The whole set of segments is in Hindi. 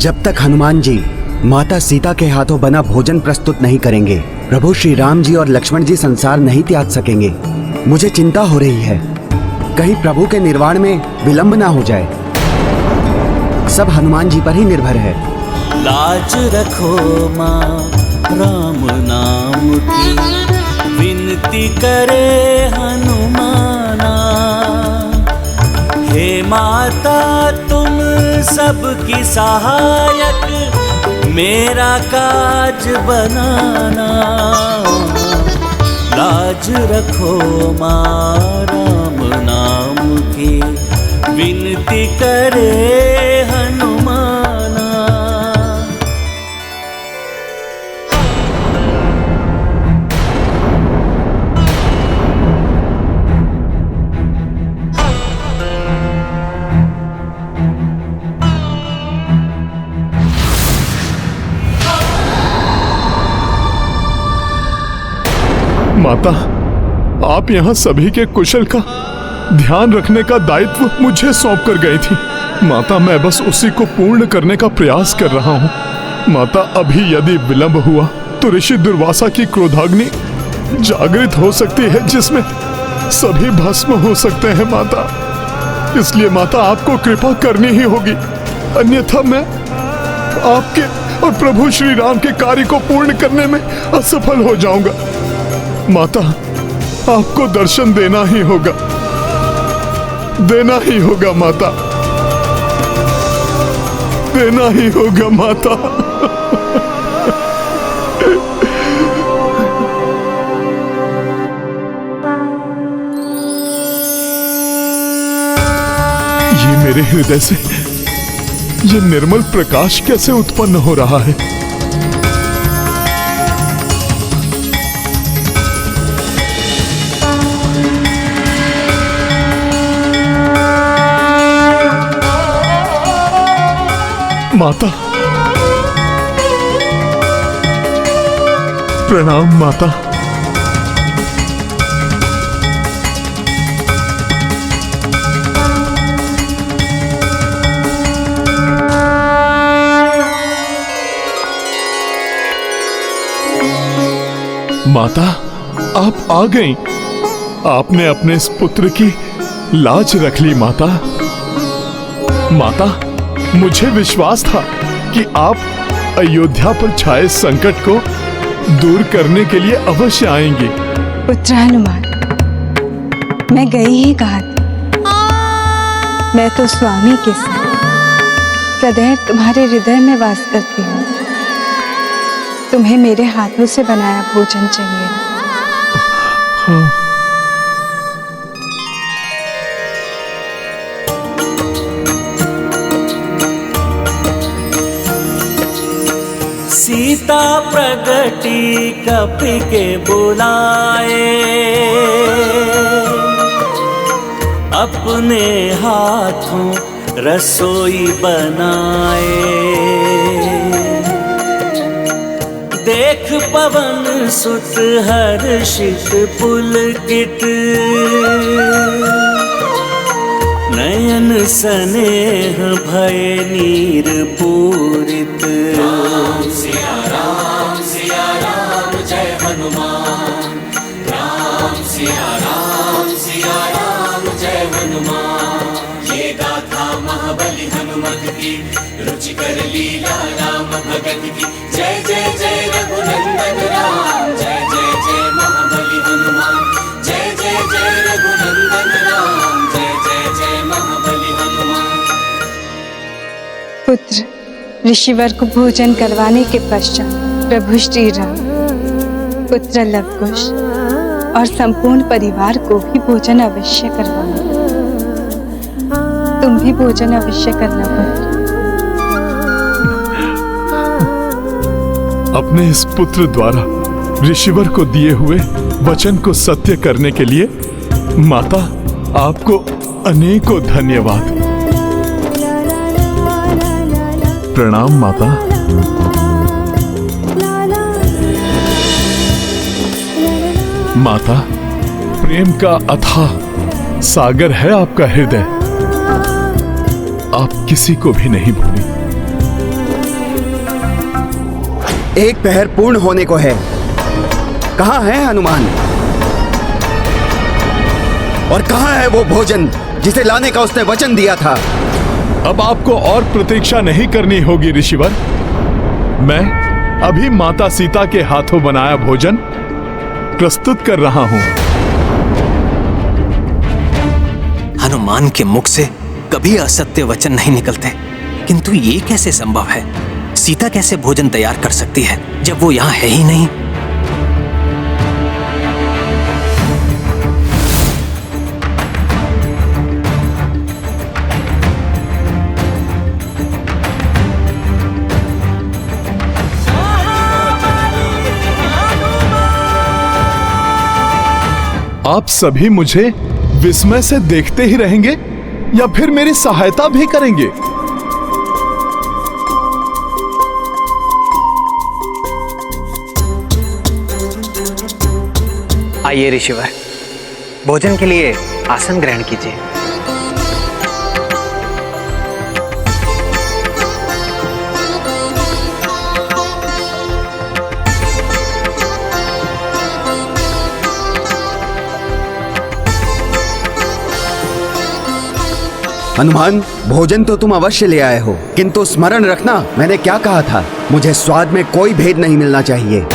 जब तक हनुमान जी माता सीता के हाथों बना भोजन प्रस्तुत नहीं करेंगे, प्रभु श्री राम जी और लक्ष्मण जी संसार नहीं त्याग सकेंगे। मुझे चिंता हो रही है, कहीं प्रभु के निर्वाण में विलंब ना हो जाए। सब हनुमान जी पर ही निर्भर है। लाज रखो माँ राम नाम की, विनती करे हनुमाना। हे माता तुम सबकी सहायक, मेरा काज बनाना। लाज रखो माँ राम नाम की, विनती करे हनुमाना। माता, आप यहाँ सभी के कुशल का ध्यान रखने का दायित्व मुझे सौंप कर गई थी। माता, मैं बस उसी को पूर्ण करने का प्रयास कर रहा हूँ। माता, अभी यदि विलंब हुआ तो ऋषि दुर्वासा की क्रोधाग्नि जागृत हो सकती है, जिसमें सभी भस्म हो सकते हैं माता। इसलिए माता, आपको कृपा करनी ही होगी, अन्यथा मैं आपके और प्रभु श्री राम के कार्य को पूर्ण करने में असफल हो जाऊंगा। माता, आपको दर्शन देना ही होगा, देना ही होगा माता, देना ही होगा माता। ये मेरे हृदय से ये निर्मल प्रकाश कैसे उत्पन्न हो रहा है? माता, प्रणाम माता। माता, आप आ गईं। आपने अपने इस पुत्र की लाज रख ली माता। माता, मुझे विश्वास था कि आप अयोध्या पर छाए संकट को दूर करने के लिए अवश्य आएंगे। पुत्र हनुमान, मैं गई ही कहा थी। मैं तो स्वामी के साथ सदैव तुम्हारे हृदय में वास करती हूँ। तुम्हें मेरे हाथों से बनाया भोजन चाहिए। हाँ। सीता प्रगति कपि के बुलाए, अपने हाथों रसोई बनाए। देख पवन सुत हर्षित पुलकित, नयन स्नेह भय नीर पूरित। राम सिया राम जय हनुमान। राम सिया राम जय हनुमान। ये गाथा महाबली हनुमत की, रुचिकर लीला राम भगत की। जय जय जय रघुनंदन राम, जय जय जय महाबली हनुमान। जय जय जय रघुनंदन राम, जय जय जय महाबली हनुमान। पुत्र, ऋषिवर को भोजन करवाने के पश्चात प्रभु श्री राम, पुत्र लव कुश और संपूर्ण परिवार को भी भोजन अवश्य करवाना। तुम भी भोजन अवश्य करना पुत्र। अपने इस पुत्र द्वारा ऋषिवर को दिए हुए वचन को सत्य करने के लिए माता, आपको अनेकों धन्यवाद। प्रणाम माता। माता, प्रेम का अथाह सागर है आपका हृदय। आप किसी को भी नहीं भूली। एक पहर पूर्ण होने को है। कहाँ है हनुमान? और कहाँ है वो भोजन जिसे लाने का उसने वचन दिया था? अब आपको और प्रतीक्षा नहीं करनी होगी ऋषिवर। मैं अभी माता सीता के हाथों बनाया भोजन प्रस्तुत कर रहा हूं। हनुमान के मुख से कभी असत्य वचन नहीं निकलते, किंतु ये कैसे संभव है? सीता कैसे भोजन तैयार कर सकती है जब वो यहाँ है ही नहीं? आप सभी मुझे विस्मय से देखते ही रहेंगे या फिर मेरी सहायता भी करेंगे? आइए ऋषिवर, भोजन के लिए आसन ग्रहण कीजिए। हनुमान, भोजन तो तुम अवश्य ले आए हो, किंतु स्मरण रखना मैंने क्या कहा था। मुझे स्वाद में कोई भेद नहीं मिलना चाहिए।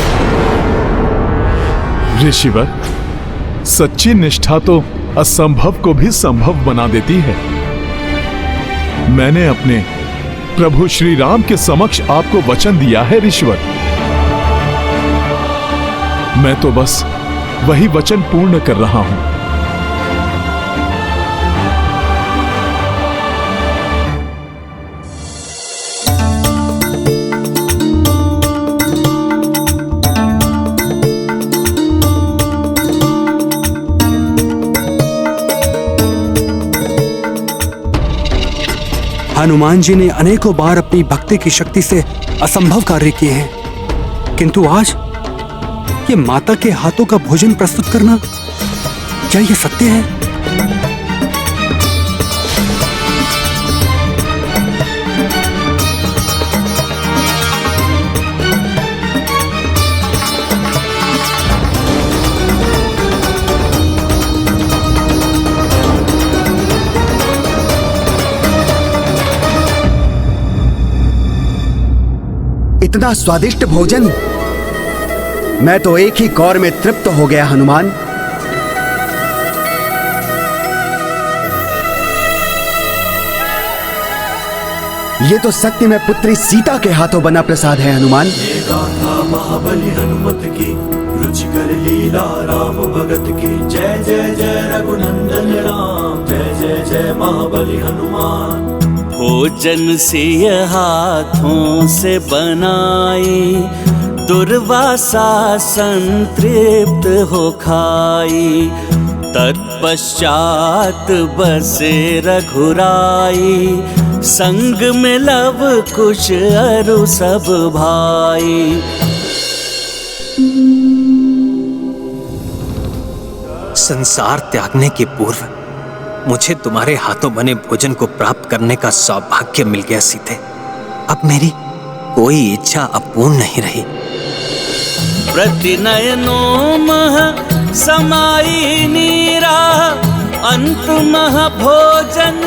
ऋषिवर, सच्ची निष्ठा तो असंभव को भी संभव बना देती है। मैंने अपने प्रभु श्री राम के समक्ष आपको वचन दिया है ऋषिवर। मैं तो बस वही वचन पूर्ण कर रहा हूं। हनुमान जी ने अनेकों बार अपनी भक्ति की शक्ति से असंभव कार्य किए हैं, किंतु आज ये माता के हाथों का भोजन प्रस्तुत करना, क्या ये सत्य है? इतना स्वादिष्ट भोजन! मैं तो एक ही कौर में तृप्त हो गया हनुमान। ये तो सत्य में पुत्री सीता के हाथों बना प्रसाद है हनुमान। ये गाथा महाबली हनुमत की, रुचिकर लीला राम भगत की। जय जय जय रघुनंदन राम, जय जय जय महाबली हनुमान। भोजन सिय हाथों से बनाई, दुर्वासा संतृप्त हो खाई। तत्पश्चात बसे रघुराई, संग में लव कुश अरु सब भाई। संसार त्यागने के पूर्व मुझे तुम्हारे हाथों बने भोजन को प्राप्त करने का सौभाग्य मिल गया सीते। अब मेरी कोई इच्छा अपूर्ण नहीं रही। प्रतिनयनों मह समाई नीरा, अंत मह भोजन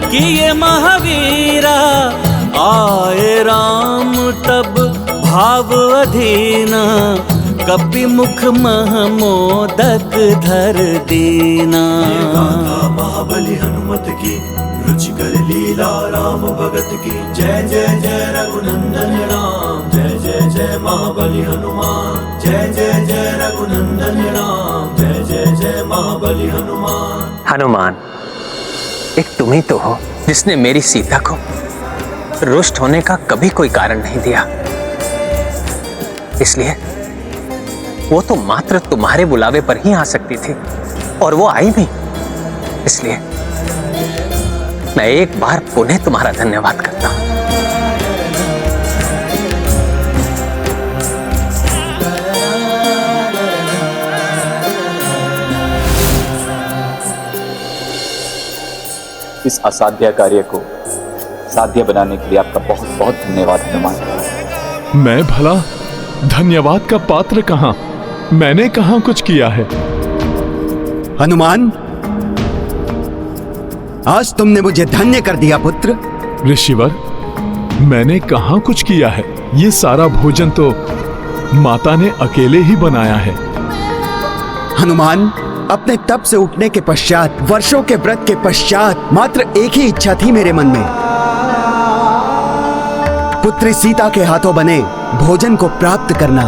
किए महावीरा। आए राम तब भाव अधीना, कपि मुख मह मोदक धर दीना। महाबली हनुमत की, रुचिकर लीला राम भगत की। जय जय जय रघुनंदन राम, जय जय जय महाबली हनुमान। जय जय जय रघुनंदन राम, जय जय जय महाबली हनुमान। हनुमान, एक तुम ही तो हो जिसने मेरी सीता को रुष्ट होने का कभी कोई कारण नहीं दिया। इसलिए वो तो मात्र तुम्हारे बुलावे पर ही आ सकती थी, और वो आई भी। इसलिए मैं एक बार पुनः तुम्हारा धन्यवाद करता हूं। इस असाध्य कार्य को साध्य बनाने के लिए आपका बहुत बहुत धन्यवाद हनुमान। मैं भला धन्यवाद का पात्र कहाँ? मैंने कहाँ कुछ किया है? हनुमान, आज तुमने मुझे धन्य कर दिया पुत्र। ऋषिवर, मैंने कहाँ कुछ किया है? ये सारा भोजन तो माता ने अकेले ही बनाया है। हनुमान, अपने तप से उठने के पश्चात, वर्षों के व्रत के पश्चात मात्र एक ही इच्छा थी मेरे मन में, पुत्री सीता के हाथों बने भोजन को प्राप्त करना।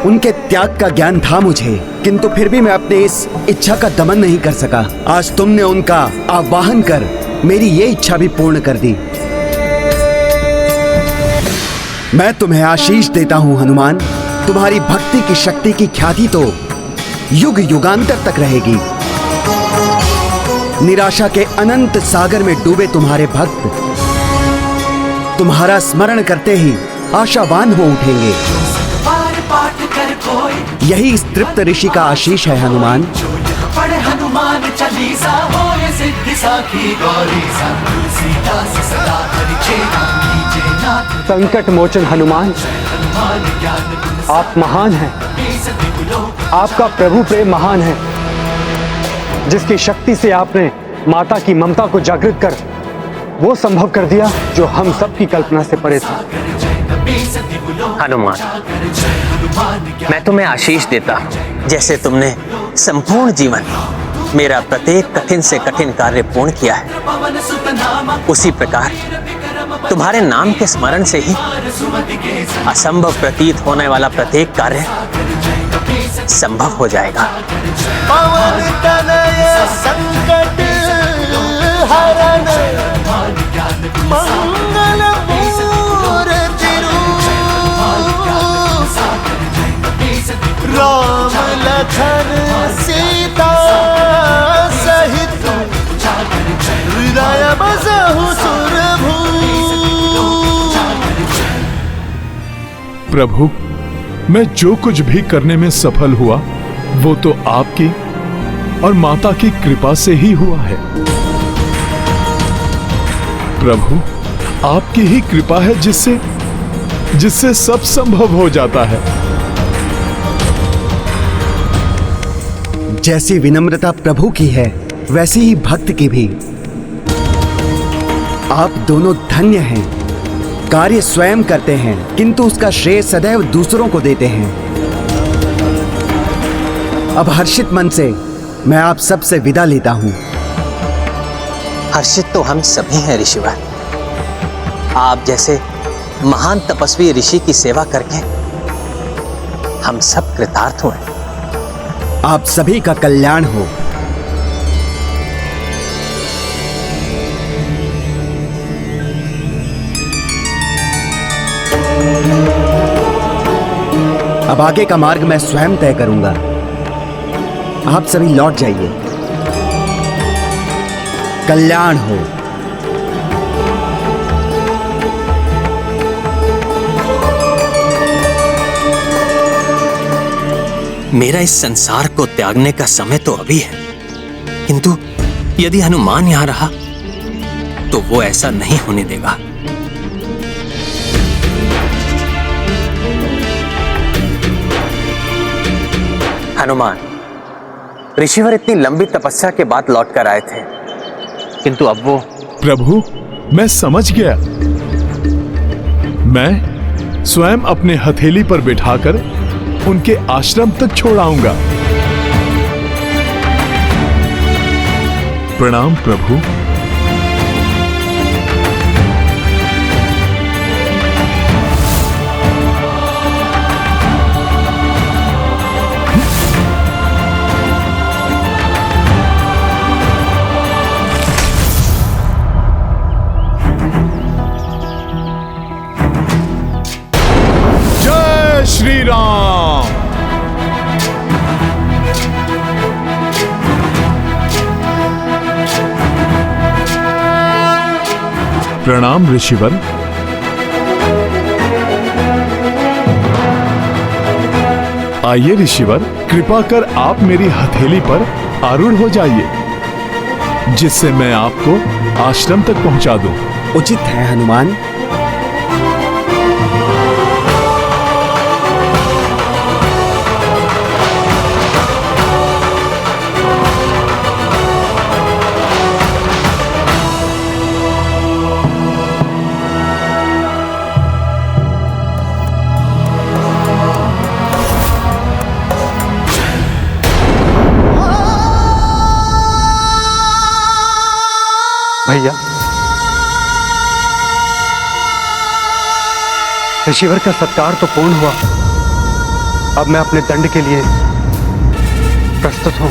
उनके त्याग का ज्ञान था मुझे, किंतु फिर भी मैं अपने इस इच्छा का दमन नहीं कर सका। आज तुमने उनका आवाहन कर मेरी ये इच्छा भी पूर्ण कर दी। मैं तुम्हें आशीष देता हूं हनुमान। तुम्हारी भक्ति की शक्ति की ख्याति तो युग युगांतर तक रहेगी। निराशा के अनंत सागर में डूबे तुम्हारे भक्त तुम्हारा स्मरण करते ही आशावान हो उठेंगे। यही इस तृप्त ऋषि का आशीष है हनुमान। पढ़े हनुमान चालीसा होए सिद्धि साखी गौरी सा, सीता से सदा हरि चेरा कीजे नाथ। संकट मोचन हनुमान, आप महान हैं। आपका प्रभु प्रेम महान है, जिसकी शक्ति से आपने माता की ममता को जागृत कर वो संभव कर दिया जो हम सब की कल्पना से परे था। हनुमान, मैं तुम्हें आशीष देता हूं। जैसे तुमने संपूर्ण जीवन मेरा प्रत्येक कठिन से कठिन कार्य पूर्ण किया है, उसी प्रकार तुम्हारे नाम के स्मरण से ही असंभव प्रतीत होने वाला प्रत्येक कार्य संभव हो जाएगा। पवन तनय संकट हरण मंगल मूर्ति राम लखन सीता सहित हृदय बसहु सुरभू। प्रभु, मैं जो कुछ भी करने में सफल हुआ वो तो आपकी और माता की कृपा से ही हुआ है। प्रभु, आपकी ही कृपा है जिससे सब संभव हो जाता है। जैसी विनम्रता प्रभु की है, वैसी ही भक्त की भी। आप दोनों धन्य हैं। कार्य स्वयं करते हैं, किंतु उसका श्रेय सदैव दूसरों को देते हैं। अब हर्षित मन से मैं आप सब से विदा लेता हूं। हर्षित तो हम सभी हैं ऋषिवर। आप जैसे महान तपस्वी ऋषि की सेवा करके हम सब कृतार्थ हुए। आप सभी का कल्याण हो। अब आगे का मार्ग मैं स्वयं तय करूंगा। आप सभी लौट जाइए। कल्याण हो। मेरा इस संसार को त्यागने का समय तो अभी है, किंतु यदि हनुमान यहां रहा तो वो ऐसा नहीं होने देगा। हनुमान, ऋषिवर इतनी लंबी तपस्या के बाद लौट कर आए थे, किंतु अब वो। प्रभु, मैं समझ गया। मैं स्वयं अपने हथेली पर बिठाकर उनके आश्रम तक छोड़ आऊंगा। प्रणाम प्रभु। जय श्री राम। प्रणाम ऋषिवर। आइए ऋषिवर, कृपा कर आप मेरी हथेली पर आरूढ़ हो जाइए, जिससे मैं आपको आश्रम तक पहुंचा दूं। उचित है हनुमान। भैया, ऋषिवर का सत्कार तो पूर्ण हुआ। अब मैं अपने दंड के लिए प्रस्तुत हूं।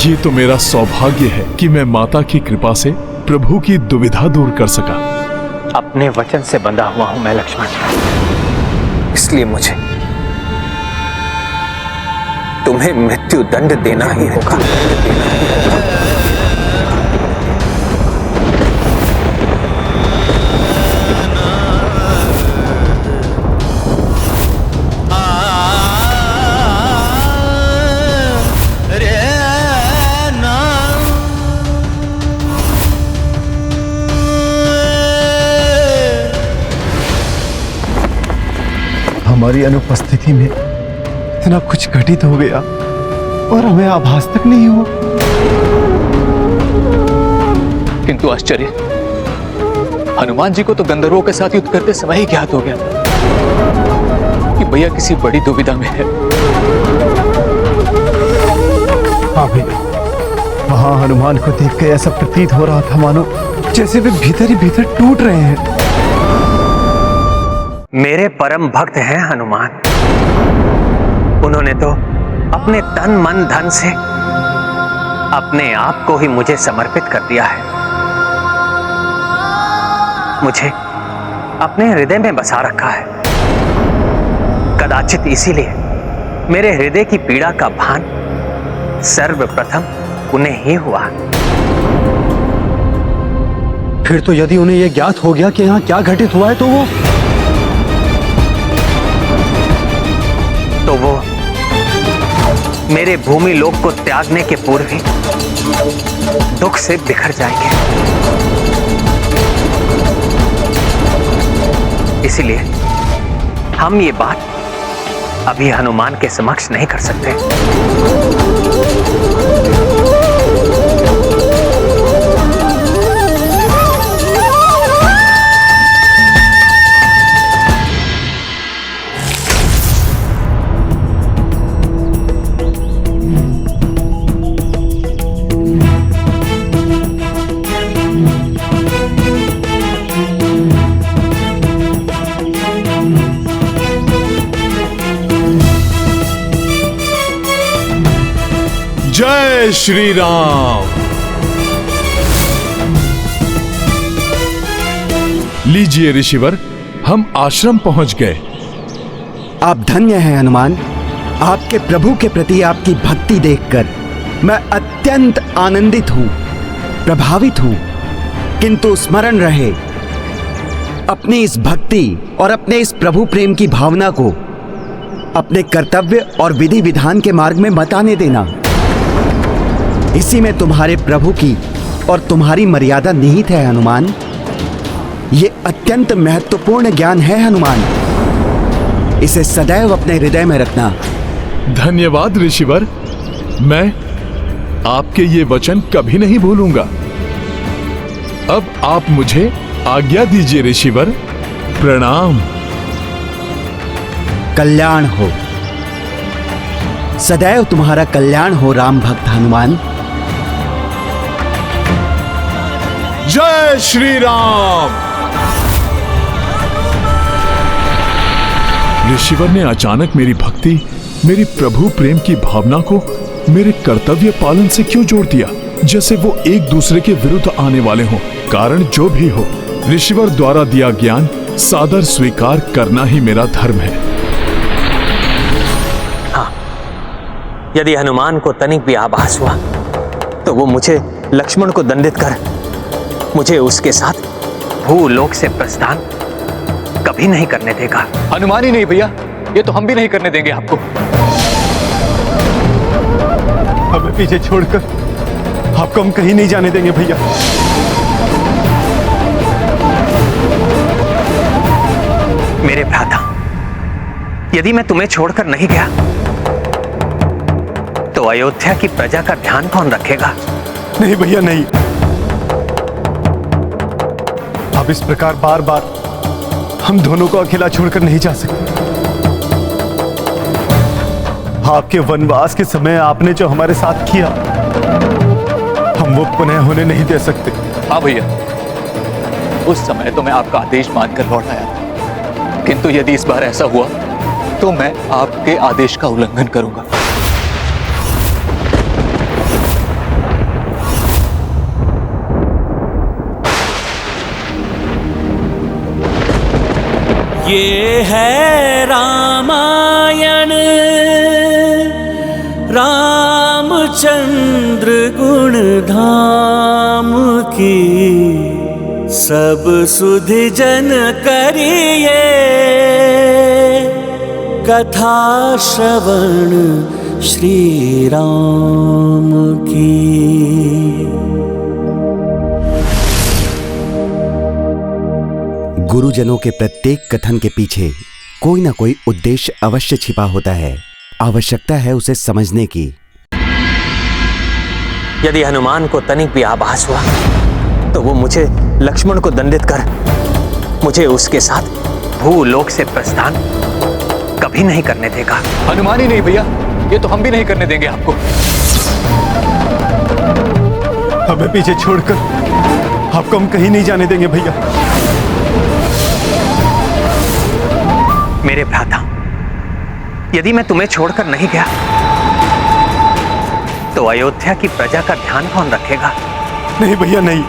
ये तो मेरा सौभाग्य है कि मैं माता की कृपा से प्रभु की दुविधा दूर कर सका। अपने वचन से बंधा हुआ हूं मैं लक्ष्मण, इसलिए मुझे तुम्हें मृत्यु दंड देना ही होगा। हमारी अनुपस्थिति में इतना कुछ घटित हो गया और हमें आभास तक नहीं हुआ। किंतु आश्चर्य, हनुमान जी को तो गंधर्वों के साथ युद्ध करते समय ही ज्ञात हो गया कि भैया किसी बड़ी दुविधा में है। हाँ भैया, वहां हनुमान को देखकर ऐसा प्रतीत हो रहा था मानो जैसे वे भीतर ही भीतर टूट रहे हैं। मेरे परम भक्त हैं हनुमान। उन्होंने तो अपने तन मन धन से अपने आप को ही मुझे समर्पित कर दिया है। मुझे अपने हृदय में बसा रखा है। कदाचित इसीलिए मेरे हृदय की पीड़ा का भान सर्वप्रथम उन्हें ही हुआ। फिर तो यदि उन्हें यह ज्ञात हो गया कि यहाँ क्या घटित हुआ है तो वो मेरे भूमि लोक को त्यागने के पूर्व ही दुख से बिखर जाएंगे। इसलिए हम ये बात अभी हनुमान के समक्ष नहीं कर सकते। जय श्री राम। लीजिए ऋषिवर, हम आश्रम पहुंच गए। आप धन्य हैं हनुमान। आपके प्रभु के प्रति आपकी भक्ति देखकर मैं अत्यंत आनंदित हूं, प्रभावित हूं। किंतु स्मरण रहे, अपनी इस भक्ति और अपने इस प्रभु प्रेम की भावना को अपने कर्तव्य और विधि विधान के मार्ग में मत आने देना। इसी में तुम्हारे प्रभु की और तुम्हारी मर्यादा निहित है हनुमान। ये अत्यंत महत्वपूर्ण ज्ञान है हनुमान। इसे सदैव अपने हृदय में रखना। धन्यवाद ऋषिवर, मैं आपके ये वचन कभी नहीं भूलूंगा। अब आप मुझे आज्ञा दीजिए ऋषिवर। प्रणाम। कल्याण हो, सदैव तुम्हारा कल्याण हो राम भक्त हनुमान। जय श्री राम। ऋषिवर ने अचानक मेरी भक्ति, मेरी प्रभु प्रेम की भावना को मेरे कर्तव्य पालन से क्यों जोड़ दिया, जैसे वो एक दूसरे के विरुद्ध आने वाले हों। कारण जो भी हो, ऋषिवर द्वारा दिया ज्ञान सादर स्वीकार करना ही मेरा धर्म है। हाँ, यदि हनुमान को तनिक भी आभास हुआ तो वो मुझे लक्ष्मण को दंडित कर मुझे उसके साथ भूलोक से प्रस्थान कभी नहीं करने देगा। हनुमान ही नहीं भैया, ये तो हम भी नहीं करने देंगे आपको। पीछे छोड़कर आपको हम कहीं नहीं जाने देंगे भैया। मेरे भ्राता, यदि मैं तुम्हें छोड़कर नहीं गया तो अयोध्या की प्रजा का ध्यान कौन रखेगा? नहीं भैया नहीं, आप इस प्रकार बार बार हम दोनों को अकेला छोड़कर नहीं जा सकते। आपके वनवास के समय आपने जो हमारे साथ किया, हम वो पुनः होने नहीं दे सकते। हाँ भैया, उस समय तो मैं आपका आदेश मानकर लौट आया था, किंतु यदि इस बार ऐसा हुआ तो मैं आपके आदेश का उल्लंघन करूंगा। ये है रामायण, रामचंद्र गुण धाम की, सब सुधि जन करिए कथा श्रवण श्री राम की। गुरुजनों के प्रत्येक कथन के पीछे कोई ना कोई उद्देश्य अवश्य छिपा होता है। आवश्यकता है उसे समझने की। यदि हनुमान को तनिक भी आभास हुआ तो वो मुझे लक्ष्मण को दंडित कर मुझे उसके साथ भूलोक से प्रस्थान कभी नहीं करने देगा। हनुमान ही नहीं भैया, ये तो हम भी नहीं करने देंगे आपको। हमें पीछे छोड़कर आपको हम कहीं नहीं जाने देंगे भैया। मेरे भ्राता, यदि मैं तुम्हें छोड़कर नहीं गया तो अयोध्या की प्रजा का ध्यान कौन रखेगा? नहीं भैया नहीं,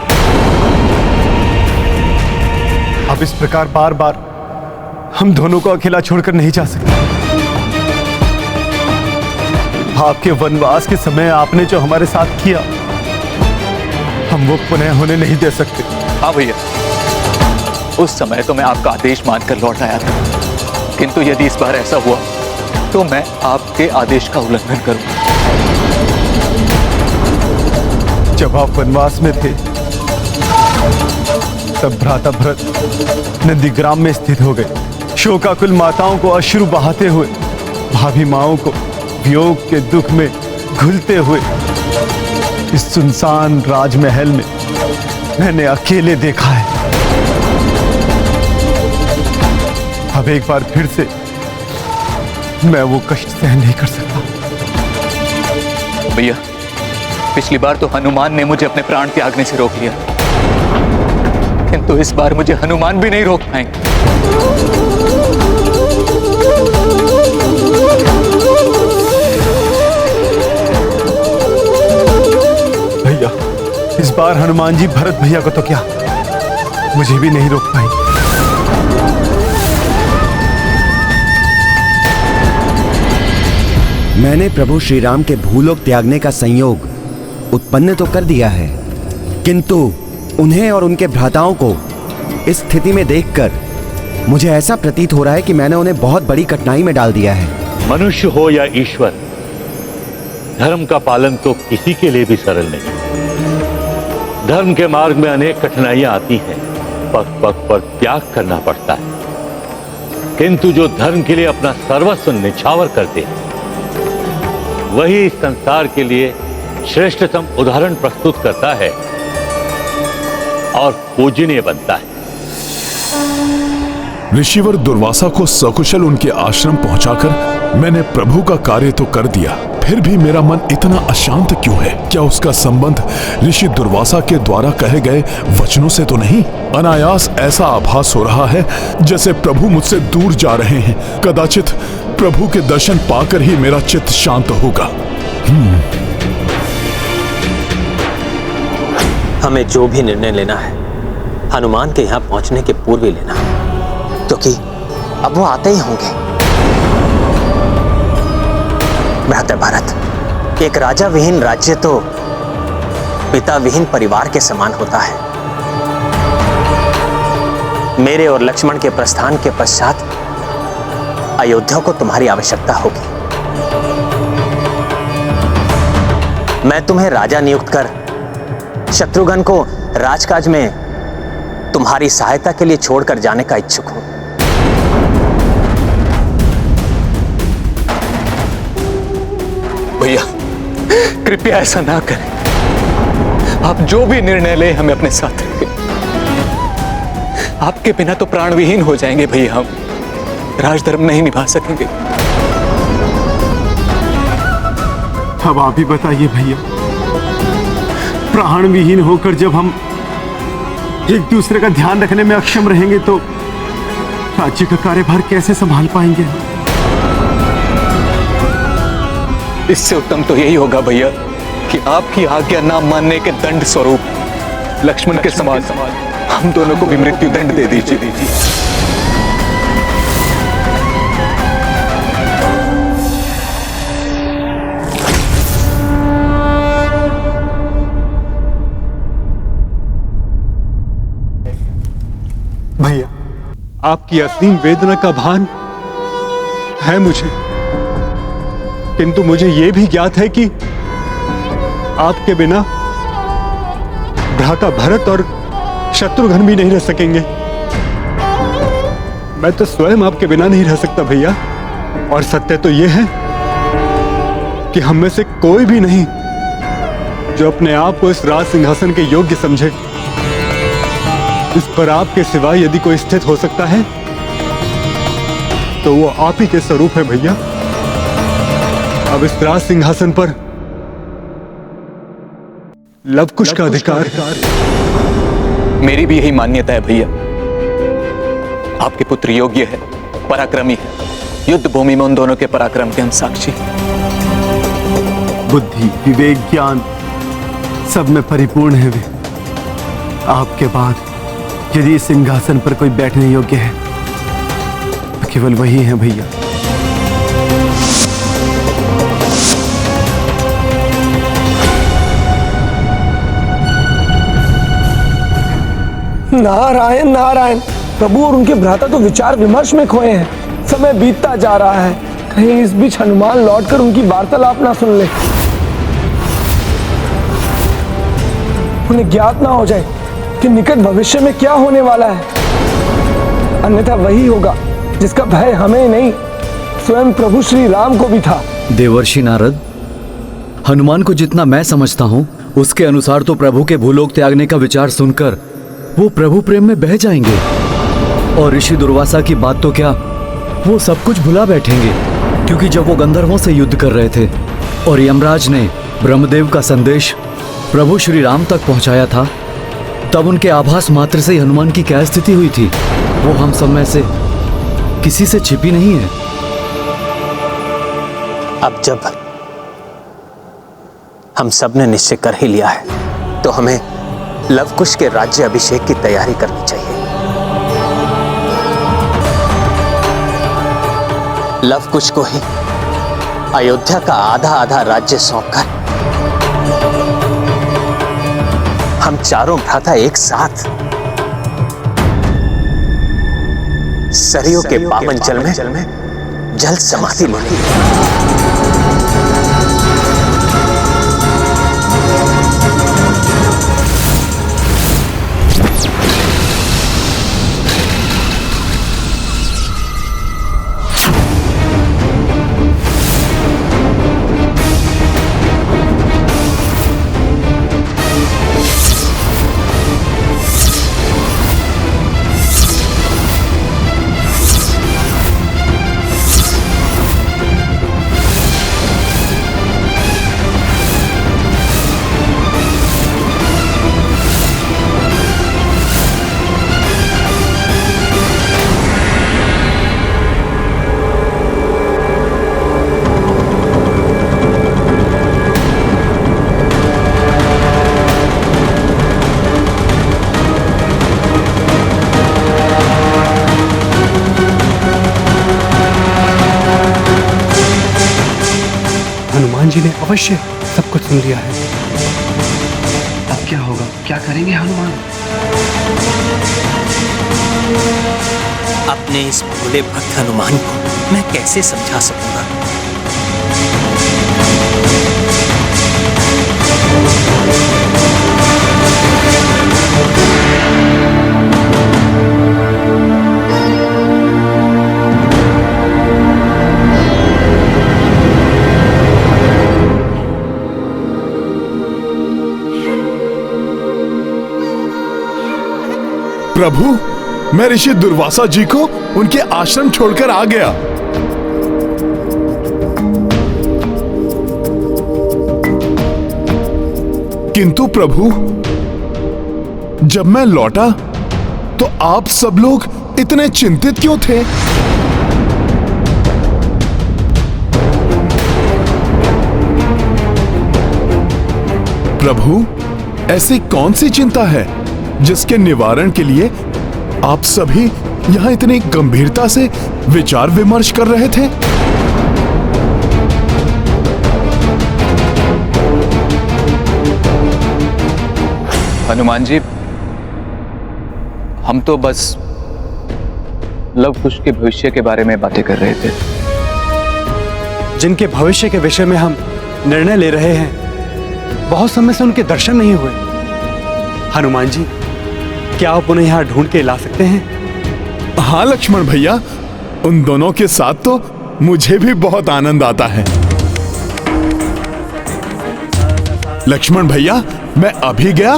आप इस प्रकार बार बार हम दोनों को अकेला छोड़कर नहीं जा सकते। आपके वनवास के समय आपने जो हमारे साथ किया, हम वो पुनः होने नहीं दे सकते। हाँ भैया, उस समय तो मैं आपका आदेश मानकर लौट आया था, किंतु यदि इस बार ऐसा हुआ तो मैं आपके आदेश का उल्लंघन करूंगा। जब आप वनवास में थे तब भ्राता भरत नंदीग्राम में स्थित हो गए। शोकाकुल माताओं को अश्रु बहाते हुए, भाभी माओं को वियोग के दुख में घुलते हुए इस सुनसान राजमहल में मैंने अकेले देखा है। अब एक बार फिर से मैं वो कष्ट सहन नहीं कर सकता। भैया, पिछली बार तो हनुमान ने मुझे अपने प्राण त्यागने से रोक लिया, किंतु इस बार मुझे हनुमान भी नहीं रोक पाएंगे। भैया, इस बार हनुमान जी भरत भैया को तो क्या, मुझे भी नहीं रोक पाएंगे। मैंने प्रभु श्री राम के भूलोक त्यागने का संयोग उत्पन्न तो कर दिया है, किंतु उन्हें और उनके भ्राताओं को इस स्थिति में देखकर मुझे ऐसा प्रतीत हो रहा है कि मैंने उन्हें बहुत बड़ी कठिनाई में डाल दिया है। मनुष्य हो या ईश्वर, धर्म का पालन तो किसी के लिए भी सरल नहीं। धर्म के मार्ग में अनेक कठिनाइयां आती हैं, पग पग पर त्याग करना पड़ता है, किंतु जो धर्म के लिए अपना सर्वस्व निछावर करते हैं वही इस संसार के लिए श्रेष्ठतम उदाहरण प्रस्तुत करता है और पूजनीय बनता है। ऋषिवर दुर्वासा को सकुशल उनके आश्रम पहुंचाकर मैंने प्रभु का कार्य तो कर दिया, फिर भी मेरा मन इतना अशांत क्यों है? क्या उसका संबंध ऋषि दुर्वासा के द्वारा कहे गए वचनों से तो नहीं? अनायास ऐसा आभास हो रहा है जैसे प्रभु मुझसे दूर जा रहे हैं। कदाचित प्रभु के दर्शन पाकर ही मेरा चित्त शांत होगा। हमें जो भी निर्णय लेना है हनुमान के यहाँ पहुंचने के पूर्व ही लेना, क्योंकि अब वो आते ही होंगे। भ्राता भारत, एक राजा विहीन राज्य तो पिता विहीन परिवार के समान होता है। मेरे और लक्ष्मण के प्रस्थान के पश्चात अयोध्या को तुम्हारी आवश्यकता होगी। मैं तुम्हें राजा नियुक्त कर शत्रुघ्न को राजकाज में तुम्हारी सहायता के लिए छोड़कर जाने का इच्छुक हूं। भैया कृपया ऐसा ना करें। आप जो भी निर्णय ले हमें अपने साथ रखें। आपके बिना तो प्राणविहीन हो जाएंगे भैया। हम राजधर्म नहीं निभा सकेंगे। अब आप ही बताइए भैया, प्राण विहीन होकर जब हम एक दूसरे का ध्यान रखने में अक्षम रहेंगे तो राज्य का कार्यभार कैसे संभाल पाएंगे? इससे उत्तम तो यही होगा भैया कि आपकी आज्ञा ना मानने के दंड स्वरूप लक्ष्मण के समान हम दोनों को भी मृत्यु दंड दे दीजिए। भैया, आपकी असीम वेदना का भान है मुझे, किंतु मुझे यह भी ज्ञात है कि आपके बिना भ्राता भरत और शत्रुघ्न भी नहीं रह सकेंगे। मैं तो स्वयं आपके बिना नहीं रह सकता भैया। और सत्य तो यह है कि हम में से कोई भी नहीं जो अपने आप को इस राज सिंहासन के योग्य समझे। इस पर आपके सिवा यदि कोई स्थित हो सकता है तो वो आप ही के स्वरूप है भैया। अब इस राज सिंहासन पर लवकुश का अधिकार। मेरी भी यही मान्यता है भैया। आपके पुत्र योग्य है, पराक्रमी है। युद्ध भूमि में उन दोनों के पराक्रम के हम साक्षी। बुद्धि, विवेक, ज्ञान सब में परिपूर्ण है वे। आपके बाद यदि इस सिंहासन पर कोई बैठने योग्य है तो केवल वही है भैया। नारायण नारायण। प्रभु और उनके भ्राता तो विचार विमर्श में खोए हैं। समय बीतता जा रहा है, कहीं इस बीच हनुमान लौटकर उनकी वार्तालाप ना सुन ले, उन्हें ज्ञात ना हो जाए कि निकट भविष्य में क्या होने वाला है। अन्यथा वही होगा जिसका भय हमें नहीं स्वयं प्रभु श्री राम को भी था। देवर्षि नारद, हनुमान को जितना मैं समझता हूँ उसके अनुसार तो प्रभु के भूलोक त्यागने का विचार सुनकर वो प्रभु प्रेम में बह जाएंगे और ऋषि दुर्वासा की बात तो क्या, वो सब कुछ भुला बैठेंगे। क्योंकि जब वो गंधर्वों से युद्ध कर रहे थे और यमराज ने ब्रह्मदेव का संदेश प्रभु श्री राम तक पहुंचाया था, तब उनके आभास मात्र से ही हनुमान की क्या स्थिति हुई थी वो हम सब में से किसी से छिपी नहीं है। अब जब हम सब ने निश्चय कर ही लिया है तो हमें लवकुश के राज्य अभिषेक की तैयारी करनी चाहिए। लवकुश को ही अयोध्या का आधा आधा राज्य सौंपकर हम चारों भ्राता एक साथ सरयू के पावन जल में जल समाधि लेंगे। हनुमान जी ने अवश्य सब कुछ सुन लिया है। अब क्या होगा, क्या करेंगे हनुमान? अपने इस भोले भक्त हनुमान को मैं कैसे समझा सकूंगा? प्रभु, मैं ऋषि दुर्वासा जी को उनके आश्रम छोड़कर आ गया। किंतु प्रभु, जब मैं लौटा तो आप सब लोग इतने चिंतित क्यों थे? प्रभु, ऐसी कौन सी चिंता है जिसके निवारण के लिए आप सभी यहां इतनी गंभीरता से विचार विमर्श कर रहे थे? हनुमान जी, हम तो बस लव कुश के भविष्य के बारे में बातें कर रहे थे। जिनके भविष्य के विषय में हम निर्णय ले रहे हैं, बहुत समय से उनके दर्शन नहीं हुए। हनुमान जी, क्या आप उन्हें यहां ढूंढ के ला सकते हैं? हाँ लक्ष्मण भैया, उन दोनों के साथ तो मुझे भी बहुत आनंद आता है। लक्ष्मण भैया, मैं अभी गया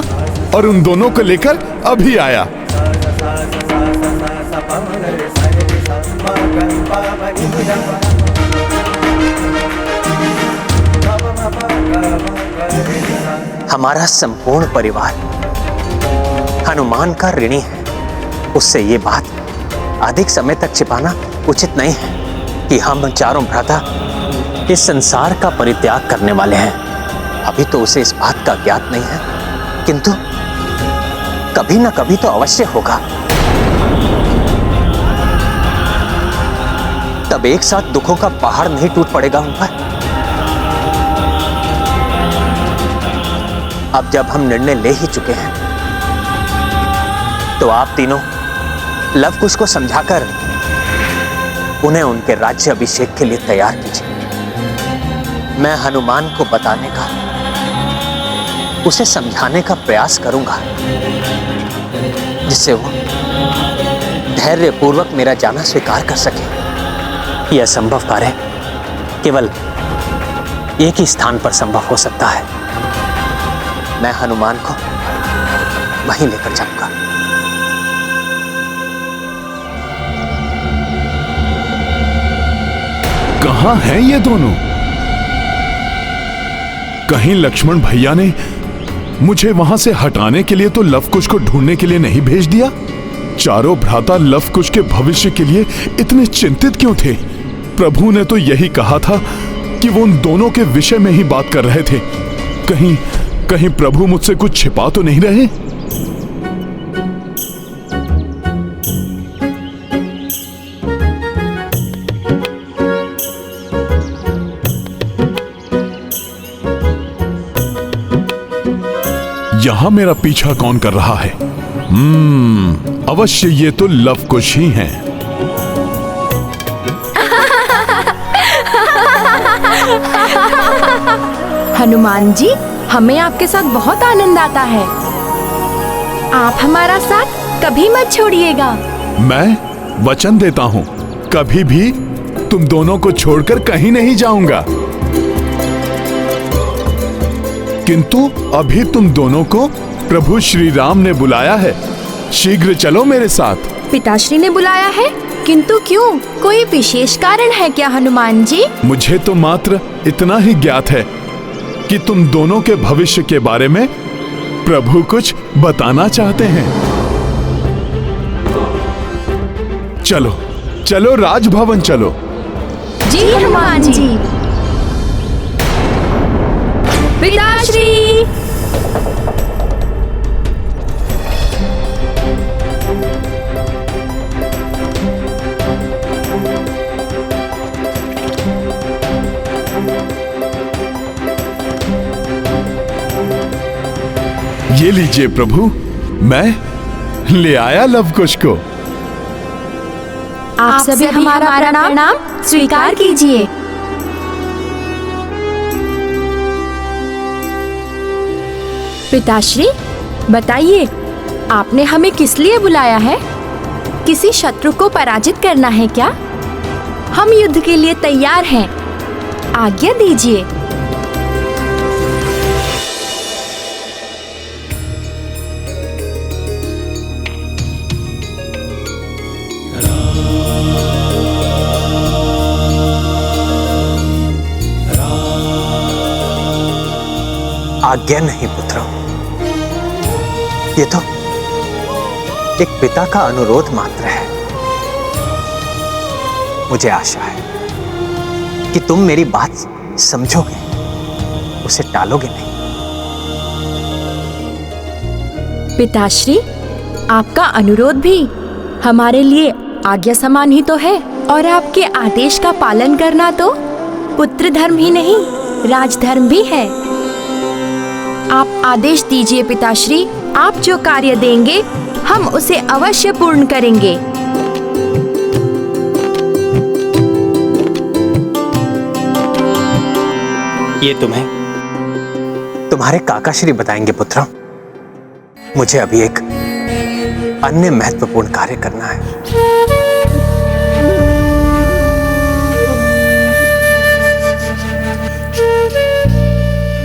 और उन दोनों को लेकर अभी आया। हमारा संपूर्ण परिवार हनुमान का ऋणी है। उससे ये बात अधिक समय तक छिपाना उचित नहीं है कि हम चारों भ्राता इस संसार का परित्याग करने वाले हैं। अभी तो उसे इस बात का ज्ञात नहीं है, किंतु कभी ना कभी तो अवश्य होगा। तब एक साथ दुखों का पहाड़ नहीं टूट पड़ेगा उन पर। अब जब हम निर्णय ले ही चुके हैं, तो आप तीनों लव कुश को समझाकर उन्हें उनके राज्य अभिषेक के लिए तैयार कीजिए। मैं हनुमान को बताने का, उसे समझाने का प्रयास करूंगा, जिससे वो धैर्यपूर्वक मेरा जाना स्वीकार कर सके। यह संभव कार्य केवल एक ही स्थान पर संभव हो सकता है। मैं हनुमान को वहीं लेकर जाऊंगा। कहां हैं ये दोनों? कहीं लक्ष्मण भैया ने मुझे वहां से हटाने के लिए तो लव कुश को ढूंढने के लिए नहीं भेज दिया? चारों भ्राता लव कुश के भविष्य के लिए इतने चिंतित क्यों थे? प्रभु ने तो यही कहा था कि वो उन दोनों के विषय में ही बात कर रहे थे। कहीं प्रभु मुझसे कुछ छिपा तो नहीं रहे? यहां मेरा पीछा कौन कर रहा है? अवश्य ये तो लव कुश ही हैं। हनुमान जी, हमें आपके साथ बहुत आनंद आता है। आप हमारा साथ कभी मत छोड़िएगा। मैं वचन देता हूं, कभी भी तुम दोनों को छोड़कर कहीं नहीं जाऊंगा। किंतु अभी तुम दोनों को प्रभु श्री राम ने बुलाया है। शीघ्र चलो मेरे साथ। पिताश्री ने बुलाया है? किंतु क्यों? कोई विशेष कारण है क्या हनुमान जी? मुझे तो मात्र इतना ही ज्ञात है कि तुम दोनों के भविष्य के बारे में प्रभु कुछ बताना चाहते हैं। चलो चलो राजभवन चलो। जी हनुमान जी। पिताश्री। ये लीजिए प्रभु, मैं ले आया लव कुश को। आप सभी हमारा प्रणाम स्वीकार कीजिए। पिताश्री, बताइए, आपने हमें किस लिए बुलाया है? किसी शत्रु को पराजित करना है क्या? हम युद्ध के लिए तैयार हैं। आज्ञा दीजिए। आज्ञा नहीं पुत्र, ये तो एक पिता का अनुरोध मात्र है। मुझे आशा है कि तुम मेरी बात समझोगे, उसे टालोगे नहीं। पिताश्री, आपका अनुरोध भी हमारे लिए आज्ञा समान ही तो है, और आपके आदेश का पालन करना तो पुत्र धर्म ही नहीं, राजधर्म भी है। आप आदेश दीजिए पिताश्री, आप जो कार्य देंगे हम उसे अवश्य पूर्ण करेंगे। ये तुम्हें तुम्हारे काकाश्री बताएंगे पुत्र। मुझे अभी एक अन्य महत्वपूर्ण कार्य करना है।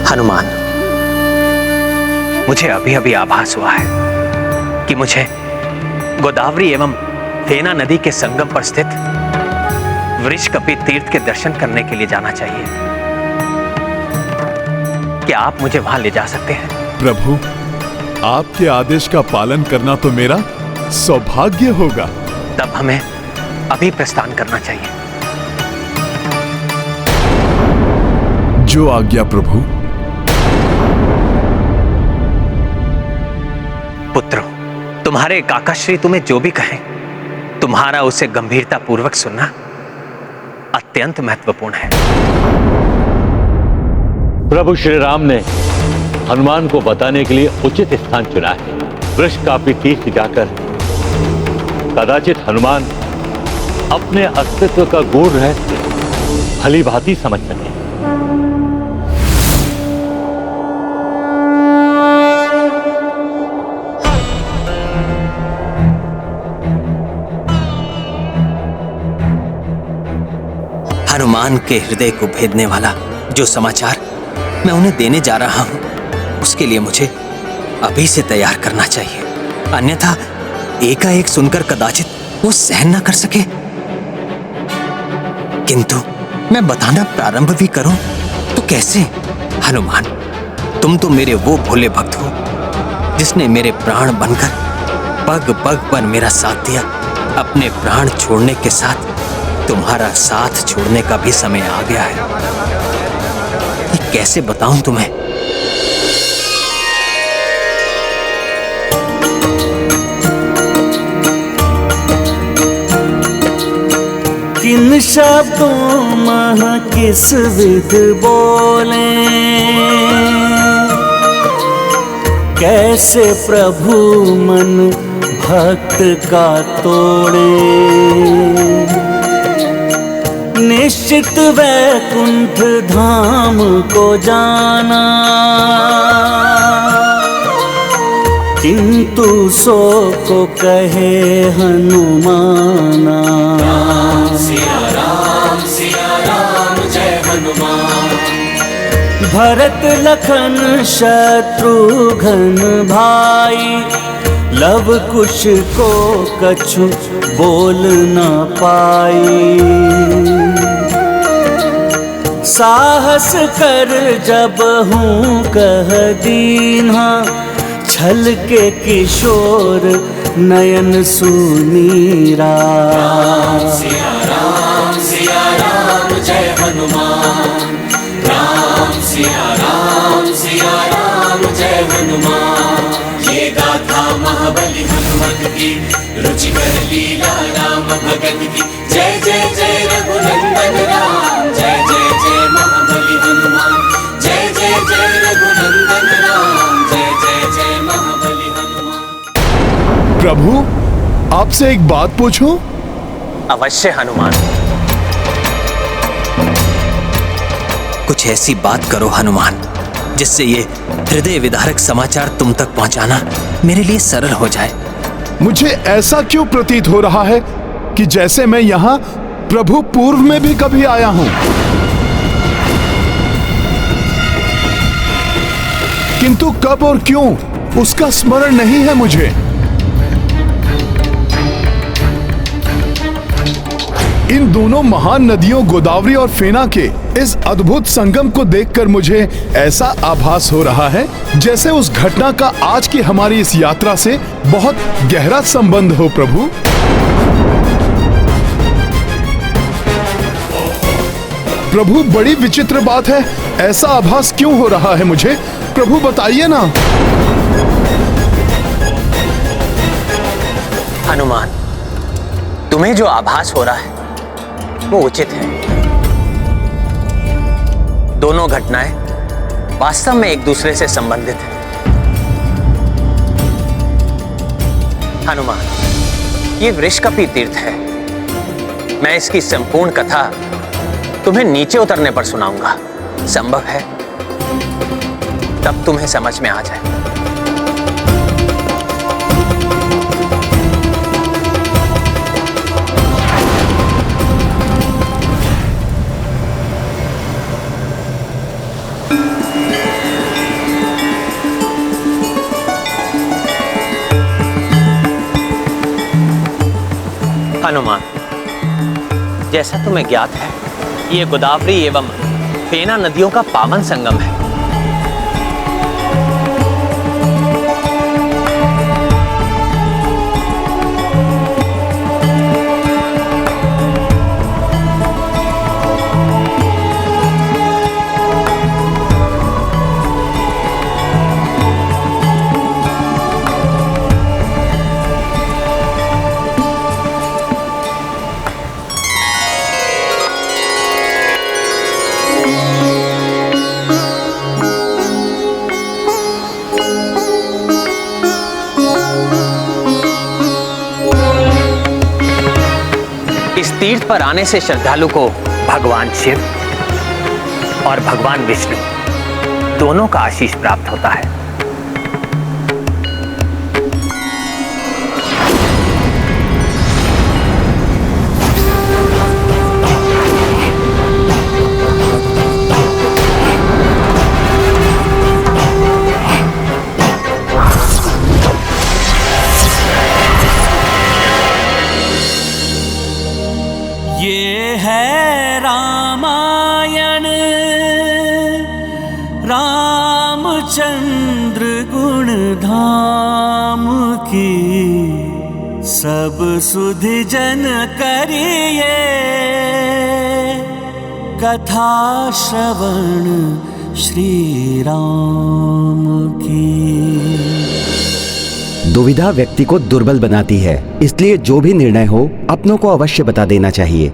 हनुमान, मुझे अभी अभी आभास हुआ है कि मुझे गोदावरी एवं फेना नदी के संगम पर स्थित वृषकपि तीर्थ के दर्शन करने के लिए जाना चाहिए। क्या आप मुझे वहां ले जा सकते हैं? प्रभु, आपके आदेश का पालन करना तो मेरा सौभाग्य होगा। तब हमें अभी प्रस्थान करना चाहिए। जो आज्ञा प्रभु। पुत्रों, तुम्हारे काकाश्री तुम्हें जो भी कहें, तुम्हारा उसे गंभीरता पूर्वक सुनना अत्यंत महत्वपूर्ण है। प्रभु श्री राम ने हनुमान को बताने के लिए उचित स्थान चुना है। वृषकापि तीर्थ जाकर कदाचित हनुमान अपने अस्तित्व का गूढ़ रहस्य भली भांति समझ सके। हनुमान के हृदय को भेदने वाला जो समाचार मैं उन्हें देने जा रहा हूं, उसके लिए मुझे अभी से तैयार करना चाहिए, अन्यथा एकाएक सुनकर कदाचित वो सहन न कर सके। किंतु मैं बताना प्रारंभ भी करूं तो कैसे? हनुमान, तुम तो मेरे वो भोले भक्त हो जिसने मेरे प्राण बनकर पग पग पर मेरा साथ दिया। अपने प्राण छोड़ने के साथ तुम्हारा साथ छोड़ने का भी समय आ गया है। ये कैसे बताऊं तुम्हें? किन शब्दों मह किस विध बोले, कैसे प्रभु मन भक्त का तोड़े। निश्चित वैकुंठ धाम को जाना, किंतु सो को कहे हनुमाना। सिया राम जय हनुमान। भरत लखन शत्रुघ्न भाई, लव कुश को कछु बोल न पाई। साहस कर जब हूँ कह दीन्हा, छल के किशोर नयन सुनीरा। सिया राम जय हनुमान। राम सिया राम जय हनुमान। ये गाथा महाबली हनुमत की, रुचिकर लीला राम भगत की। जय जय जय रघुनंदन राम, जय जय जय महाबली हनुमान। जय जय जय रघुनंदन राम, जय जय जय महाबली हनुमान। प्रभु, आपसे एक बात पूछूं? अवश्य हनुमान। कुछ ऐसी बात करो हनुमान, जिससे ये हृदय विदारक समाचार तुम तक पहुंचाना मेरे लिए सरल हो जाए। मुझे ऐसा क्यों प्रतीत हो रहा है कि जैसे मैं यहाँ प्रभु पूर्व में भी कभी आया हूं, किंतु कब और क्यों उसका स्मरण नहीं है मुझे। इन दोनों महान नदियों गोदावरी और फेना के इस अद्भुत संगम को देखकर मुझे ऐसा आभास हो रहा है जैसे उस घटना का आज की हमारी इस यात्रा से बहुत गहरा संबंध हो। प्रभु, प्रभु बड़ी विचित्र बात है, ऐसा आभास क्यों हो रहा है मुझे? प्रभु बताइए ना। हनुमान, तुम्हें जो आभास हो रहा है वो उचित है। दोनों घटनाएं वास्तव में एक दूसरे से संबंधित हैं। हनुमान, ये वृषकपी तीर्थ है। मैं इसकी संपूर्ण कथा तुम्हें नीचे उतरने पर सुनाऊंगा। संभव है तब तुम्हें समझ में आ जाए। हनुमान, जैसा तुम्हें ज्ञात है, ये गोदावरी एवं फेना नदियों का पावन संगम है। इस तीर्थ पर आने से श्रद्धालु को भगवान शिव और भगवान विष्णु दोनों का आशीष प्राप्त होता है। ये है रामायण, रामचंद्र गुण धाम की, सब सुधि जन करिए कथा श्रवण श्री राम की। दुविधा व्यक्ति को दुर्बल बनाती है, इसलिए जो भी निर्णय हो अपनों को अवश्य बता देना चाहिए।